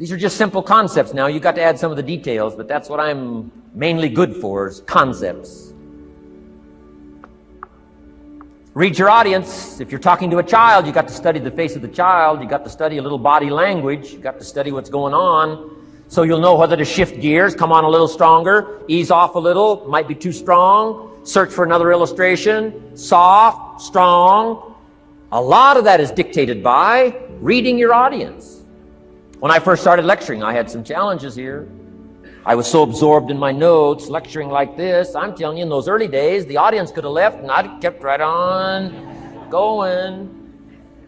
These are just simple concepts now. You've got to add some of the details, but that's what I'm mainly good for, is concepts. Read your audience. If you're talking to a child, you've got to study the face of the child. You've got to study a little body language. You've got to study what's going on. So you'll know whether to shift gears, come on a little stronger, ease off a little, might be too strong, search for another illustration, soft, strong. A lot of that is dictated by reading your audience. When I first started lecturing, I had some challenges here. I was so absorbed in my notes, lecturing like this. I'm telling you, in those early days, the audience could have left and I'd kept right on going.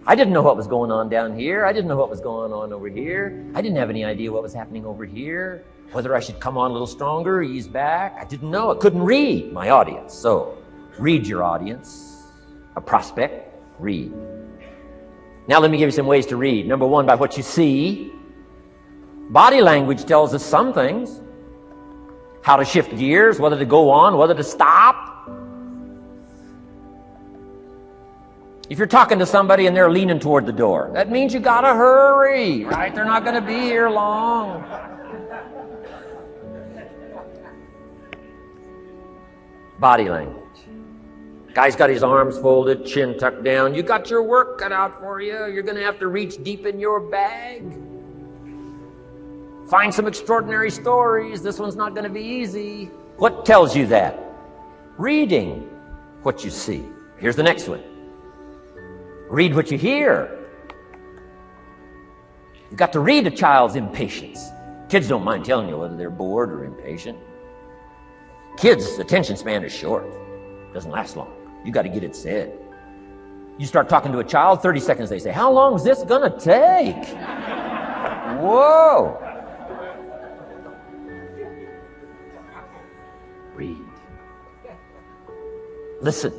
I didn't know what was going on down here. I didn't know what was going on over here. I didn't have any idea what was happening over here, whether I should come on a little stronger, ease back. I didn't know. I couldn't read my audience. So, read your audience. A prospect, read. Now let me give you some ways to read. Number one, by what you see. Body language tells us some things. How to shift gears, whether to go on, whether to stop. If you're talking to somebody and they're leaning toward the door, that means you gotta hurry, right? They're not gonna be here long. Body language. Guy's got his arms folded, chin tucked down. You got your work cut out for you. You're gonna have to reach deep in your bag. Find some extraordinary stories. This one's not going to be easy. What tells you that? Reading what you see. Here's the next one. Read what you hear. You've got to read a child's impatience. Kids don't mind telling you whether they're bored or impatient. Kids' attention span is short. Doesn't last long. You got to get it said. You start talking to a child, 30 seconds they say, "How long is this going to take?" Whoa. Read. Listen.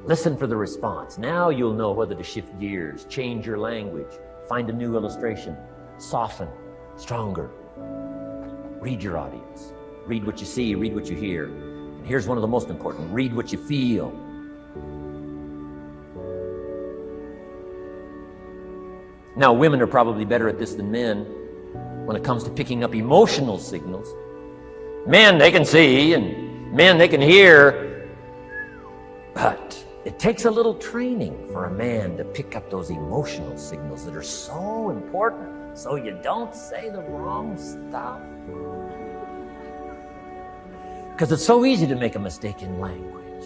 Listen for the response. Now you'll know whether to shift gears, change your language, find a new illustration, soften, stronger. Read your audience. Read what you see, read what you hear. And here's one of the most important. Read what you feel. Now, women are probably better at this than men when it comes to picking up emotional signals. Men, they can see, and men, they can hear. But it takes a little training for a man to pick up those emotional signals that are so important, so you don't say the wrong stuff. Because it's so easy to make a mistake in language.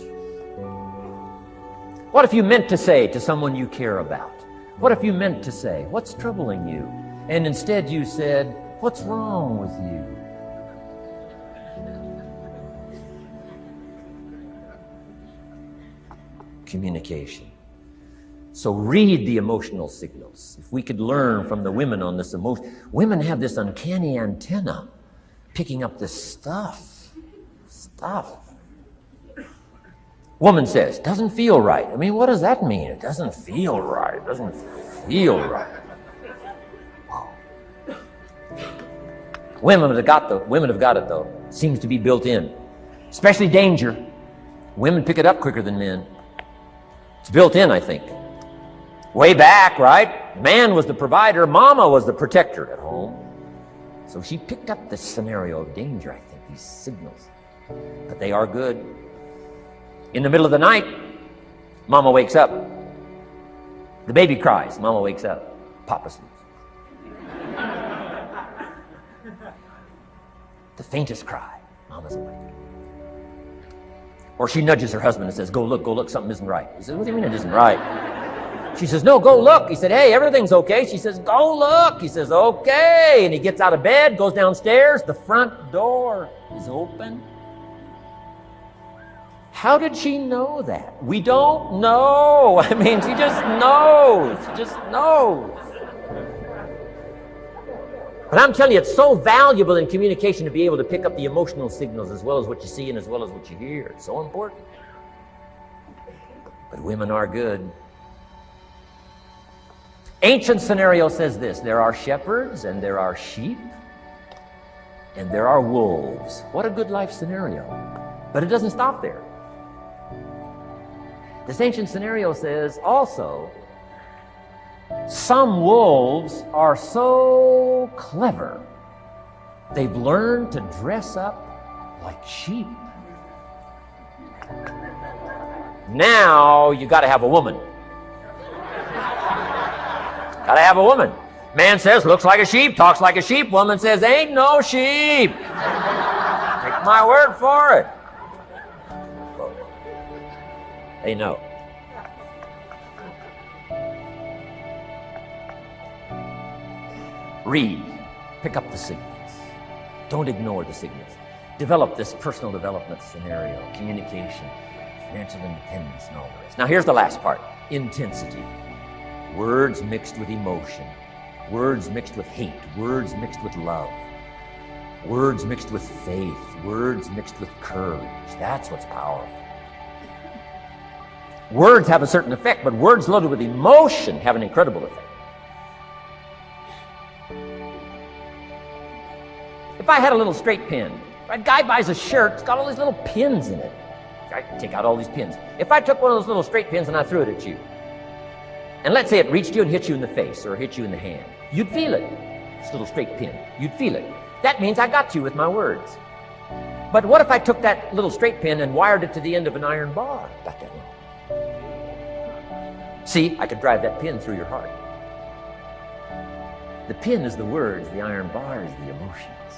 What if you meant to say to someone you care about? What if you meant to say, "What's troubling you?" And instead you said, "What's wrong with you?" Communication. So read the emotional signals. If we could learn from the women on this emotion, women have this uncanny antenna picking up this stuff. Woman says, "Doesn't feel right." I mean, what does that mean? It doesn't feel right. It doesn't feel right. Wow. Women have got it though. Seems to be built in. Especially danger. Women pick it up quicker than men. It's built in, I think. Way back, right? Man was the provider. Mama was the protector at home. So she picked up this scenario of danger, I think, these signals. But they are good. In the middle of the night, Mama wakes up. The baby cries. Mama wakes up. Papa sleeps. The faintest cry. Mama's awake. Or she nudges her husband and says, go look, something isn't right. He says, "What do you mean it isn't right?" She says, "No, go look." He said, "Hey, everything's okay." She says, "Go look." He says, "Okay." And he gets out of bed, goes downstairs. The front door is open. How did she know that? We don't know. I mean, she just knows. She just knows. But I'm telling you, it's so valuable in communication to be able to pick up the emotional signals as well as what you see and as well as what you hear. It's so important. But women are good. Ancient scenario says this: there are shepherds and there are sheep and there are wolves. What a good life scenario. But it doesn't stop there. This ancient scenario says also Some wolves are so clever, they've learned to dress up like sheep. Now you got to have a woman. Got to have a woman. Man says, looks like a sheep, talks like a sheep. Woman says, ain't no sheep. Take my word for it. They know. Read. Pick up the signals. Don't ignore the signals. Develop this personal development scenario, communication, financial independence, and all the rest. Now here's the last part. Intensity. Words mixed with emotion. Words mixed with hate. Words mixed with love. Words mixed with faith. Words mixed with courage. That's what's powerful. Words have a certain effect, but words loaded with emotion have an incredible effect. If I had a little straight pin, a guy buys a shirt, it's got all these little pins in it. I take out all these pins. If I took one of those little straight pins and I threw it at you, and let's say it reached you and hit you in the face or hit you in the hand, you'd feel it. This little straight pin, you'd feel it. That means I got you with my words. But what if I took that little straight pin and wired it to the end of an iron bar? About that long. See, I could drive that pin through your heart. The pin is the words, the iron bar is the emotions.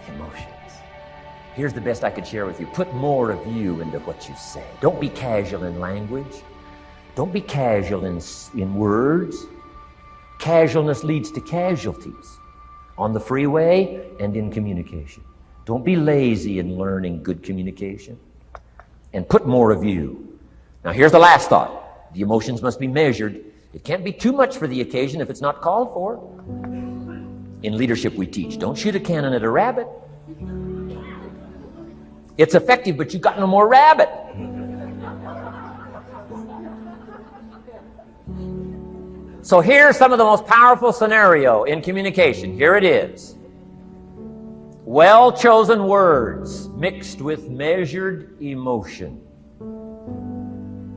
The emotions. Here's the best I could share with you. Put more of you into what you say. Don't be casual in language. Don't be casual in words. Casualness leads to casualties on the freeway and in communication. Don't be lazy in learning good communication. And put more of you. Now here's the last thought. The emotions must be measured. It can't be too much for the occasion if it's not called for. In leadership we teach, don't shoot a cannon at a rabbit. It's effective, but you got no more rabbit. So here's some of the most powerful scenario in communication. Here it is. Well-chosen words mixed with measured emotion.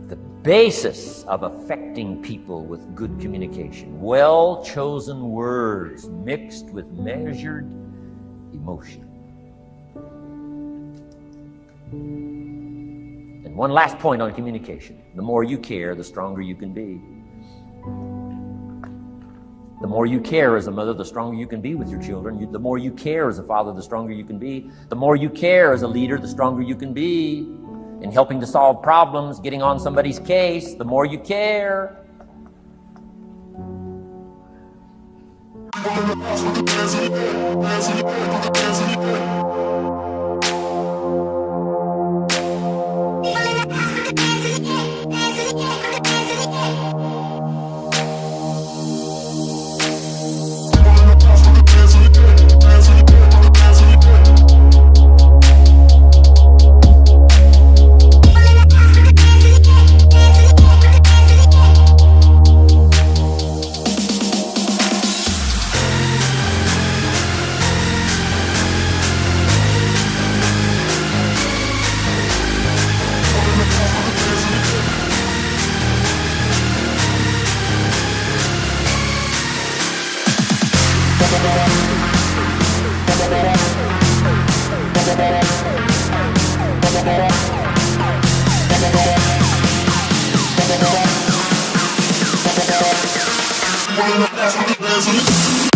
The basis of affecting people with good communication. Well-chosen words mixed with measured emotion. And one last point on communication. The more you care, the stronger you can be. The more you care as a mother, the stronger you can be with your children. The more you care as a father, the stronger you can be. The more you care as a leader, the stronger you can be in helping to solve problems, getting on somebody's case. The more you care. One